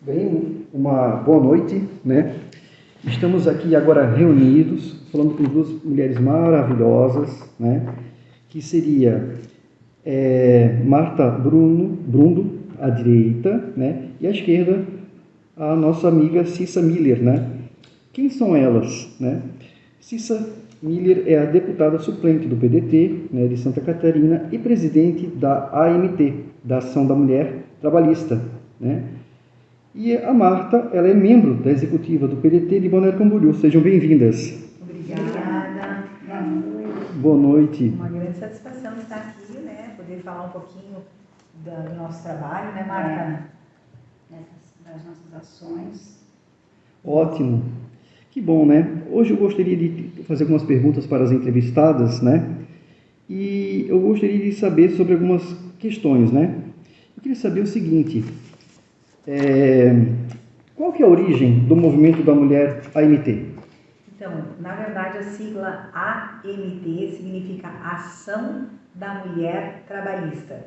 Bem, uma boa noite, né? Estamos aqui agora reunidos, falando com duas mulheres maravilhosas, né? Que seria Marta Brundo, à direita, né? E à esquerda, a nossa amiga Cissa Miller, né? Quem são elas, né? Cissa Miller é a deputada suplente do PDT, né, de Santa Catarina e presidente da AMT, da Ação da Mulher Trabalhista, né? E a Marta, ela é membro da executiva do PDT de Balneário Camboriú. Sejam bem-vindas. Obrigada. Boa noite. Uma grande satisfação estar aqui, né? Poder falar um pouquinho do nosso trabalho, né, Marta? Das nossas ações. Ótimo. Que bom, né? Hoje eu gostaria de fazer algumas perguntas para as entrevistadas, né? E eu gostaria de saber sobre algumas questões, né? Eu queria saber o seguinte... qual que é a origem do movimento da mulher AMT? Então, na verdade, a sigla AMT significa Ação da Mulher Trabalhista.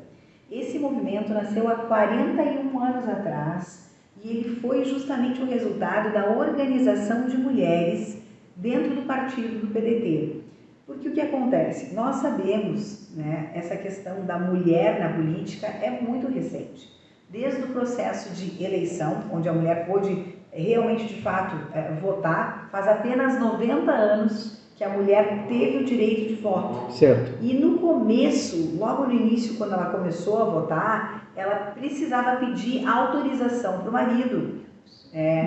Esse movimento nasceu há 41 anos atrás e ele foi justamente o resultado da organização de mulheres dentro do partido do PDT. Porque o que acontece? Nós sabemos, né, essa questão da mulher na política é muito recente. Desde o processo de eleição, onde a mulher pôde realmente, de fato, votar, faz apenas 90 anos que a mulher teve o direito de voto. Certo. E no começo, logo no início, quando ela começou a votar, ela precisava pedir autorização para o marido.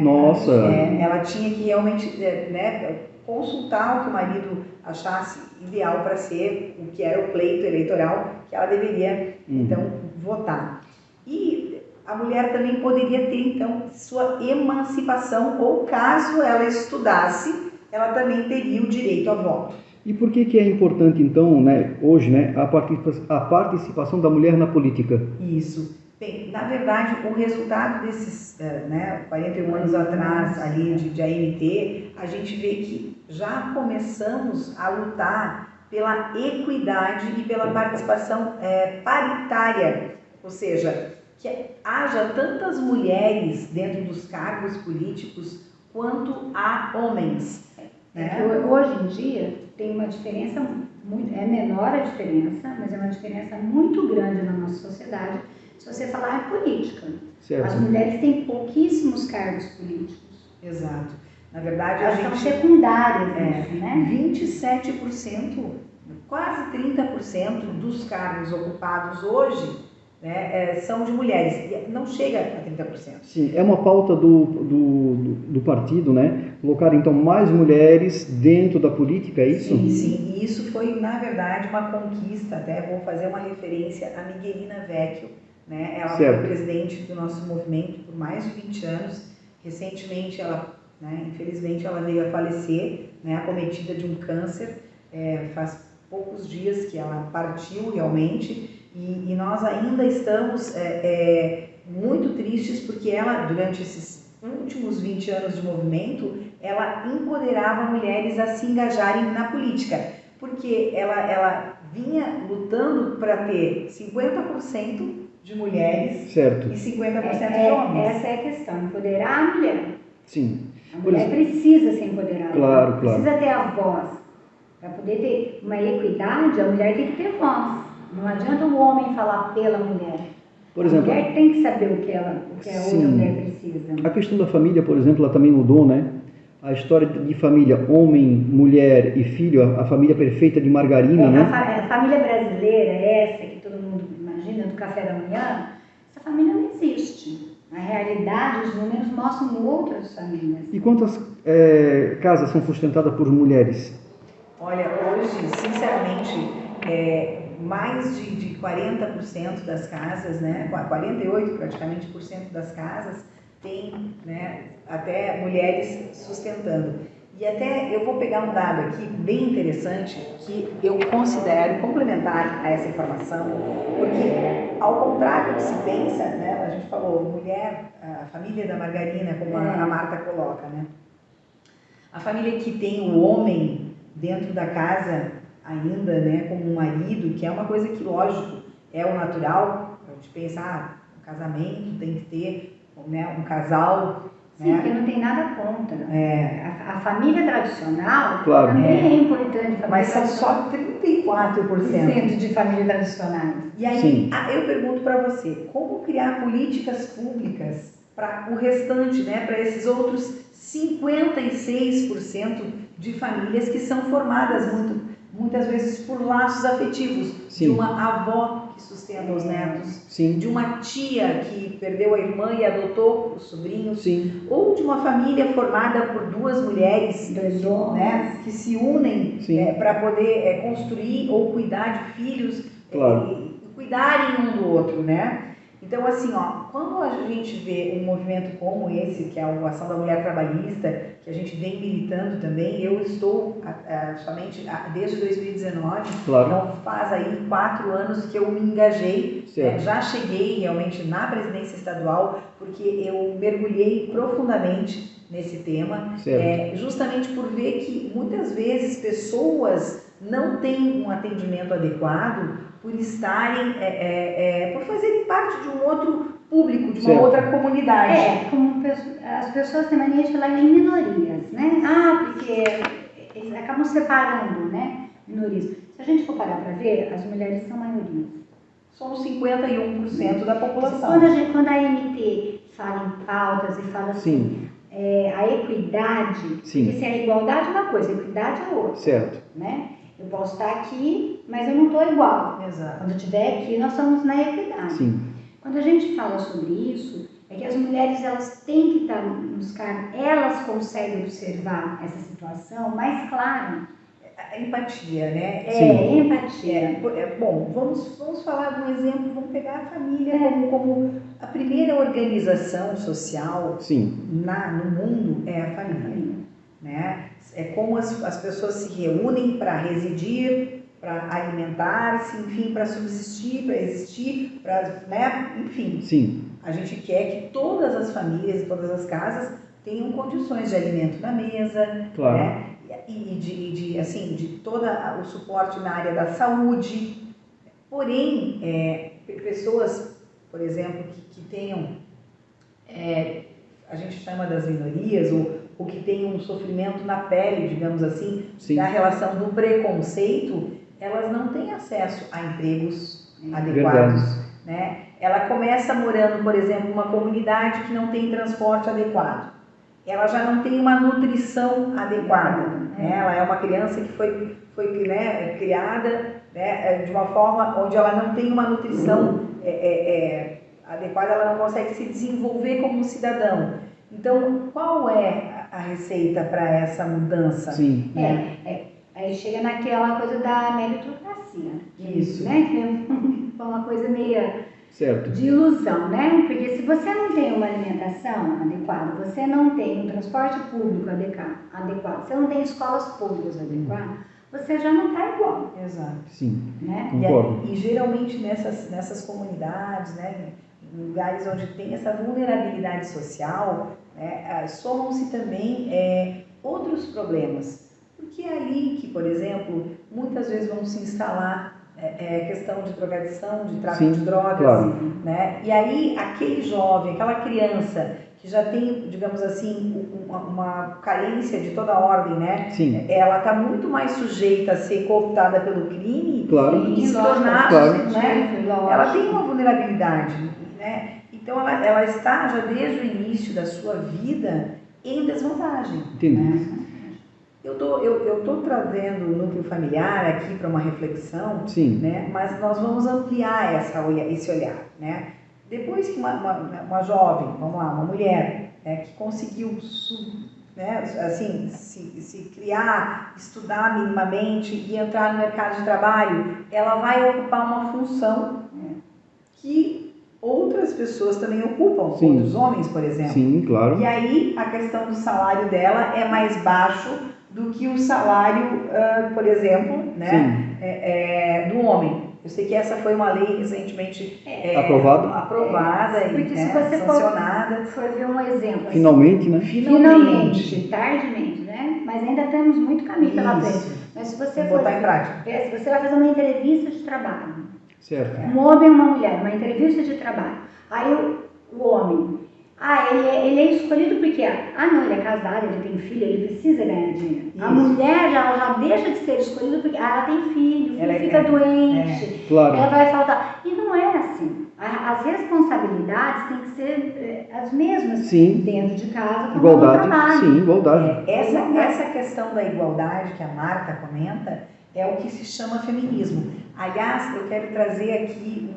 Nossa! Ela tinha que realmente consultar o que o marido achasse ideal para ser o que era o pleito eleitoral que ela deveria, então, votar. E a mulher também poderia ter, então, sua emancipação, ou caso ela estudasse, ela também teria o direito a voto. E por que é importante, então, né, hoje, né, a participação da mulher na política? Isso. Bem, na verdade, o resultado desses 41 anos atrás, ali de AMT, a gente vê que já começamos a lutar pela equidade e pela participação paritária, ou seja, que haja tantas mulheres dentro dos cargos políticos quanto há homens. Né? Hoje em dia tem uma diferença, é menor a diferença, mas é uma diferença muito grande na nossa sociedade, se você falar em política. Certo. As mulheres têm pouquíssimos cargos políticos. Exato. Na verdade, elas são secundárias, né? 27%, quase 30% dos cargos ocupados hoje são de mulheres, não chega a 30%. Sim, é uma pauta do partido, né? Colocar, então, mais mulheres dentro da política, é isso? Sim, e isso foi, na verdade, uma conquista, até vou fazer uma referência a Miguelina Vecchio, né? Ela certo. foi presidente do nosso movimento por mais de 20 anos, recentemente ela, infelizmente, ela veio a falecer, acometida de um câncer, faz poucos dias que ela partiu realmente, e nós ainda estamos muito tristes porque ela, durante esses últimos 20 anos de movimento, ela empoderava mulheres a se engajarem na política, porque ela vinha lutando para ter 50% de mulheres certo. E 50% de homens. Essa é a questão, empoderar a mulher. Sim. A mulher precisa ser empoderada, claro. Precisa ter a voz. Para poder ter uma equidade, a mulher tem que ter voz. Não adianta o homem falar pela mulher. Por exemplo, a mulher tem que saber o que a outra mulher precisa. A questão da família, por exemplo, ela também mudou, né? A história de família, homem, mulher e filho, a família perfeita de margarina, né? A família brasileira, essa que todo mundo imagina, do café da manhã, essa família não existe. Na realidade, os números mostram outras famílias. E quantas casas são sustentadas por mulheres? Olha, hoje, sinceramente, mais de 40% das casas, 48% praticamente por cento das casas tem até mulheres sustentando. E até eu vou pegar um dado aqui bem interessante que eu considero complementar a essa informação, porque ao contrário do que se pensa, a gente falou mulher, a família da margarina, como a Marta coloca, a família que tem o homem dentro da casa ainda, como um marido, que é uma coisa que, lógico, é o natural, a gente pensa, o casamento tem que ter né, um casal. Sim, né? porque não tem nada contra. É. A família tradicional Claro. também é importante. Mas são só 34%. de famílias tradicionais. E aí, Sim. eu pergunto para você, como criar políticas públicas para o restante, né, para esses outros 56% de famílias que são formadas muitas vezes por laços afetivos, Sim. de uma avó que sustenta os netos, Sim. de uma tia que perdeu a irmã e adotou os sobrinhos, Sim. ou de uma família formada por duas mulheres, Dois homens. né, que se unem para poder construir ou cuidar de filhos, Claro. e cuidarem um do outro, né? Então, assim, ó, quando a gente vê um movimento como esse, que é a Ação da Mulher Trabalhista, que a gente vem militando também, eu estou somente desde 2019, Claro. então faz aí 4 anos que eu me engajei, né? Certo. Já cheguei realmente na presidência estadual, porque eu mergulhei profundamente nesse tema, Certo. justamente por ver que muitas vezes pessoas não têm um atendimento adequado por estarem, por fazerem parte de um outro público, de uma Certo. outra comunidade. Como as pessoas têm mania de falar em minorias, né? Porque eles acabam separando, né? Minorias. Se a gente for parar para ver, as mulheres são maioria. Somos 51% da população. Quando a MT fala em pautas e fala assim, a equidade, Sim. porque se a igualdade é uma coisa, a equidade é outra. Certo. Né? Eu posso estar aqui, mas eu não estou igual. Exato. Quando eu estiver aqui, nós estamos na equidade. Sim. Quando a gente fala sobre isso, é que as mulheres elas têm que estar nos cargos, elas conseguem observar essa situação mais clara. A empatia, né? Empatia. Bom, vamos falar de um exemplo, vamos pegar a família como a primeira organização social no mundo é a família. Né? É como as pessoas se reúnem para residir, para alimentar-se, enfim, para subsistir, para existir, né? Enfim. Sim. A gente quer que todas as famílias e todas as casas tenham condições de alimento na mesa, claro. Né? E de todo o suporte na área da saúde. Porém, pessoas, por exemplo, que tenham, a gente chama das minorias, ou que tenham um sofrimento na pele, digamos assim, da relação do preconceito, elas não têm acesso a empregos adequados. Né? Ela começa morando, por exemplo, numa comunidade que não tem transporte adequado. Ela já não tem uma nutrição adequada. Né? Ela é uma criança que foi criada, né, de uma forma onde ela não tem uma nutrição adequada, ela não consegue se desenvolver como um cidadão. Então, qual é a receita para essa mudança? Sim. Aí chega naquela coisa da meritocracia. Isso. Né? Que é uma coisa meio... Certo. De ilusão, né? Porque se você não tem uma alimentação adequada, você não tem um transporte público adequado, você não tem escolas públicas adequadas, você já não está igual. Exato. Sim, né? concordo. E geralmente nessas comunidades, né, em lugares onde tem essa vulnerabilidade social, né, somam-se também outros problemas. Porque é ali que, por exemplo, muitas vezes vão se instalar questão de drogadição, de tráfico de drogas, claro. Né? E aí aquele jovem, aquela criança que já tem, digamos assim, uma carência de toda ordem, né? Sim. Ela está muito mais sujeita a ser cooptada pelo crime claro. e se tornar, claro. né? Ela tem uma vulnerabilidade, né? Então ela está já desde o início da sua vida em desvantagem. Entendi. Né? Eu tô trazendo o núcleo familiar aqui para uma reflexão, Sim. Né? Mas nós vamos ampliar esse olhar, né? Depois que uma jovem, vamos lá, uma mulher, que conseguiu, né, assim, se criar, estudar minimamente e entrar no mercado de trabalho, ela vai ocupar uma função que outras pessoas também ocupam, Sim. outros homens, por exemplo. Sim, claro. E aí a questão do salário dela é mais baixo do que o salário, por exemplo, né, do homem. Eu sei que essa foi uma lei recentemente aprovada e se você sancionada. For ver um exemplo. Finalmente, né? Finalmente, tardemente, né? Mas ainda temos muito caminho pela frente. Mas se você for botar em prática. Se você vai fazer uma entrevista de trabalho, certo. um homem e uma mulher, uma entrevista de trabalho, aí o homem Ele é escolhido porque, não, ele é casado, ele tem filho, ele precisa ganhar dinheiro. Isso. A mulher ela já deixa de ser escolhida porque ela tem filho, o filho fica doente, Claro. ela vai faltar. E não é assim. As responsabilidades têm que ser as mesmas Sim. dentro de casa, como Igualdade, no trabalho. sim, igualdade. Essa questão da igualdade que a Marta comenta é o que se chama feminismo. Aliás, eu quero trazer aqui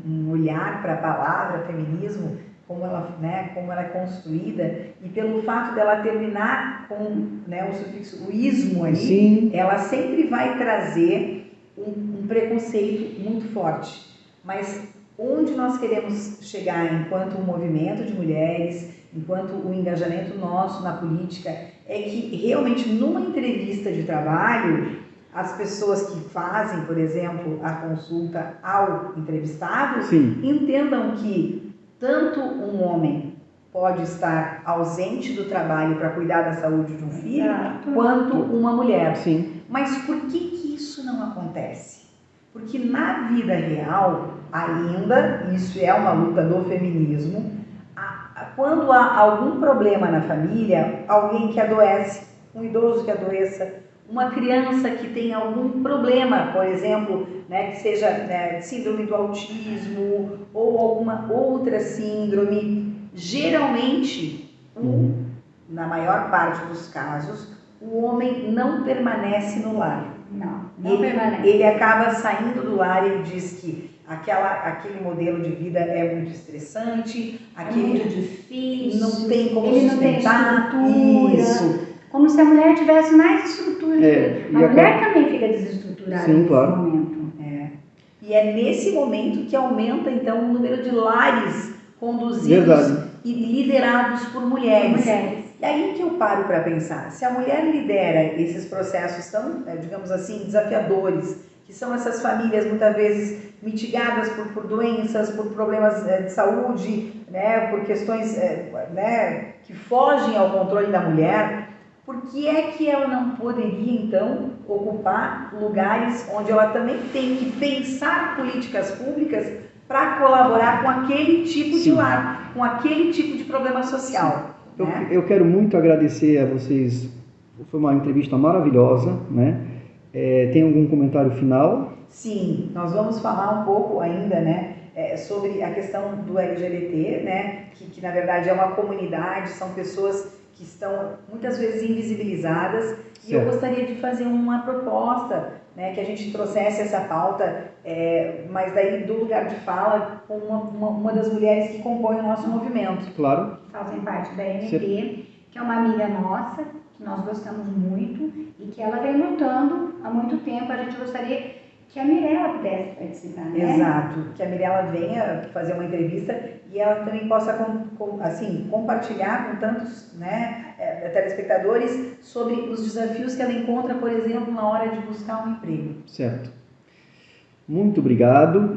um olhar para a palavra feminismo, como ela é construída, e pelo fato dela terminar com o sufixo o ismo ali, Sim. ela sempre vai trazer um preconceito muito forte. Mas onde nós queremos chegar enquanto um movimento de mulheres, enquanto o engajamento nosso na política, é que realmente numa entrevista de trabalho, as pessoas que fazem, por exemplo, a consulta ao entrevistado, Sim. entendam que tanto um homem pode estar ausente do trabalho para cuidar da saúde de um filho, Exato. quanto uma mulher. Sim. Mas por que isso não acontece? Porque na vida real, ainda, isso é uma luta do feminismo, quando há algum problema na família, alguém que adoece, um idoso que adoeça, uma criança que tem algum problema, por exemplo, que seja síndrome do autismo ou alguma outra síndrome, geralmente, na maior parte dos casos, o homem não permanece no lar. Não permanece. Ele acaba saindo do lar e diz que aquele modelo de vida é muito estressante, É muito difícil, não tem como ele sustentar. não tem estrutura. Isso. Como se a mulher tivesse mais estrutura. A mulher também fica desestruturada. Sim, nesse claro. momento. E é nesse momento que aumenta então o número de lares conduzidos Verdade. e liderados por mulheres. Mulheres. E aí que eu paro para pensar, se a mulher lidera esses processos tão, digamos assim, desafiadores, que são essas famílias muitas vezes mitigadas por doenças, por problemas de saúde, por questões que fogem ao controle da mulher, por que é que ela não poderia então ocupar lugares onde ela também tem que pensar políticas públicas para colaborar com aquele tipo de lar, com aquele tipo de problema social? Eu quero muito agradecer a vocês, foi uma entrevista maravilhosa, né? Tem algum comentário final? Sim, nós vamos falar um pouco ainda, sobre a questão do LGBT, que na verdade é uma comunidade, são pessoas que estão muitas vezes invisibilizadas. Certo. E eu gostaria de fazer uma proposta, que a gente trouxesse essa pauta, mas daí do lugar de fala com uma das mulheres que compõem o nosso movimento. Claro. Fazem parte da MP, que é uma amiga nossa, que nós gostamos muito e que ela vem lutando há muito tempo. A gente gostaria que a Mirella pudesse participar, né? Exato, que a Mirella venha fazer uma entrevista e ela também possa compartilhar com tantos telespectadores sobre os desafios que ela encontra, por exemplo, na hora de buscar um emprego. Certo. Muito obrigado,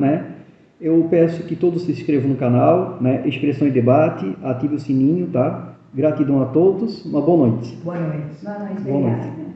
Eu peço que todos se inscrevam no canal, Expressão e Debate, ative o sininho, tá? Gratidão a todos, uma boa noite. Boa noite. Boa noite, Boa noite. obrigada.